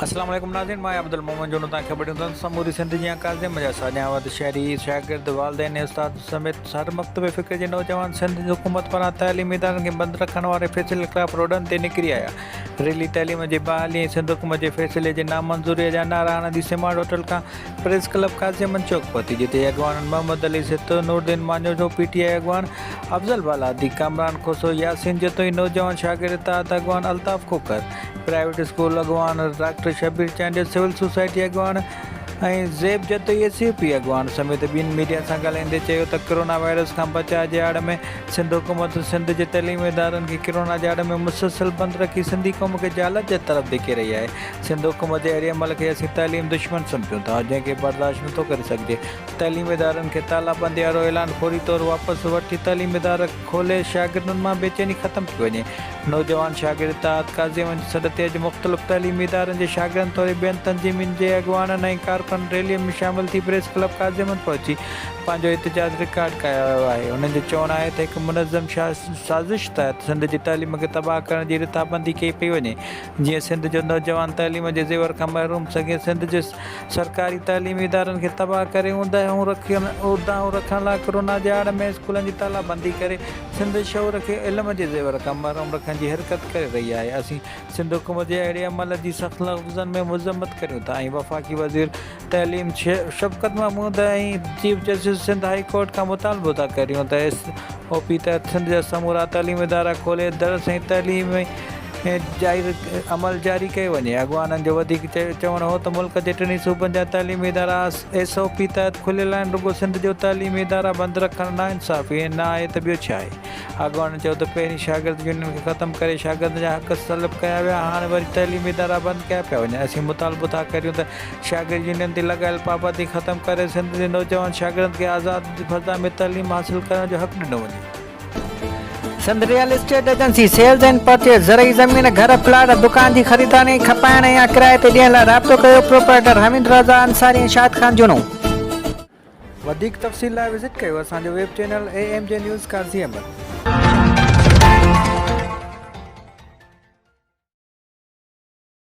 अस्सलाम वालेकुम नाज़रीन, मैं अब्दुल मोमन जूणो तव्हांखे ख़बर ॾींदुमि। समूरी सिंध जी काज़ी मजा साॼा वधि शहरी शागिर्द वालदेन उस्ताद समेत हर मकतब फ़िक्र जे नौजवान सिंध हुकूमत पारां तइलीमी इदारनि खे बंदि रखण वारे फ़ैसिले ख़िलाफ़ रोडनि ते निकिरी आया। रैली तइलीम जे बहाली ऐं सिंध हुकूमत जे फ़ैसिले जे नामंज़ूरीअ जा नारा हणंदी सिमाट होटल खां प्रेस क्लब काज़ी चौक पहुती, जिते अॻवाननि मोहम्मद अली सित, नूरदीन मांझो, PTI अॻवान अफ़ज़ल बालादी, कामरान खोसो, यासीन जतोई, नौजवान शागिर्द ताहत अॻवान अल्ताफ़ खोकर, प्राइवेट स्कूल अॻवान doctor Shabir Chandia, civil society अॻवान ऐं ज़ेब जतोई SUP अॻवान समेत ॿियनि मीडिया सां ॻाल्हाईंदे चयो त कोरोना वायरस खां बचाव जे आड़ में सिंध हुकूमत सिंध जे तइलीमी इदारनि खे कोरोना जे आड़ में मुसलसल बंदि रखी सिंधी क़ौम खे जालत जे तरफ़ धिके रही आहे। सिंध हुकूमत जे अहिड़े अमल खे असीं तइलीम दुश्मन सम्झूं था, जंहिंखे बर्दाश्त नथो करे सघिजे। तइलीमी इदारनि खे तालाबंदी वारो ऐलान फौरी तौरु वापसि वठी तइलीमी इदारा खोले शागिर्दनि मां बेचैनी ख़तमु थी वञे। नौजवान शागिर्द ताहत काज़ी सॾ ते अॼु मुख़्तलिफ़ तइलीमी इदारनि जे शागिर्दनि तौरु ॿियनि तंज़ीमुनि जे अॻवाननि ऐं कारकुन रैलीअ में शामिल थी प्रेस क्लब काज़ी पहुची पंहिंजो एहतजाज रिकॉर्ड कयो वियो आहे। उन्हनि जो चवणु आहे त हिकु मुनज़म साज़िश तहत सिंध जी तइलीम खे तबाह करण जी रिथाबंदी कई पई वञे, जीअं सिंध जो नौजवान तइलीम जे ज़ेवर खां महरूम सघे। सिंध जे सरकारी तइलीमी इदारनि खे तबाह करे उदाहूं रखण लाइ कोरोना जे आड़ में स्कूलनि जी तालाबंदी करे सिंध शहर खे इल्म जे ज़ेवर खां महरूम रखण जी हरकत करे रही आहे। असीं सिंध हुकूमत जे अहिड़े अमल जी सख़्त लफ़्ज़नि में मुज़म्मत करियूं था ऐं वफ़ाक़ी वज़ीर तइलीम शफ़क़त महमूद ऐं chief justice Sindh high court खां मुतालबो था करियूं त SOP तहत सिंध जा समूरा तइलीमी इदारा खोले दरस ऐं तइलीमी अमल जारी कयो वञे। अॻवाननि जो वधीक चवणु हो त मुल्क जे टिनी सूबनि जा तइलीमी इदारा SOP तहत खुलियल आहिनि, रुॻो सिंध जो तइलीमी इदारा बंदि रखणु नाइंसाफ़ी न आहे त ॿियो छा आहे। अॻवाननि चयो त पहिरीं शागिर्द यूनियन खे ख़तमु करे शागिर्दनि जा हक़ तलब कया विया, हाणे वरी तइलीमी इदारा बंदि कया पिया वञनि। असीं मुतालबो था करियूं त शागिर्द यूनियन ते लॻायल पाबंदी ख़तमु करे सिंध जे नौजवान शागिर्दनि खे आज़ाद फ़ज़ा में तइलीम हासिलु करण जो हक़ ॾिनो वञे। Sindh real estate agency sales and purchase ज़रई ज़मीन घर प्लाट दुकान जी ख़रीदारी खपाइण या किराए ते ॾियण लाइ राब्तो कयो। प्रोपराइटर हमीद रज़ा अंसारी ऐं शाहिद ख़ान जूणो। वधीक तफ़सील लाइ विज़िट कयो असांजो वेब चैनल AMJ न्यूज़ काज़ी अहमद।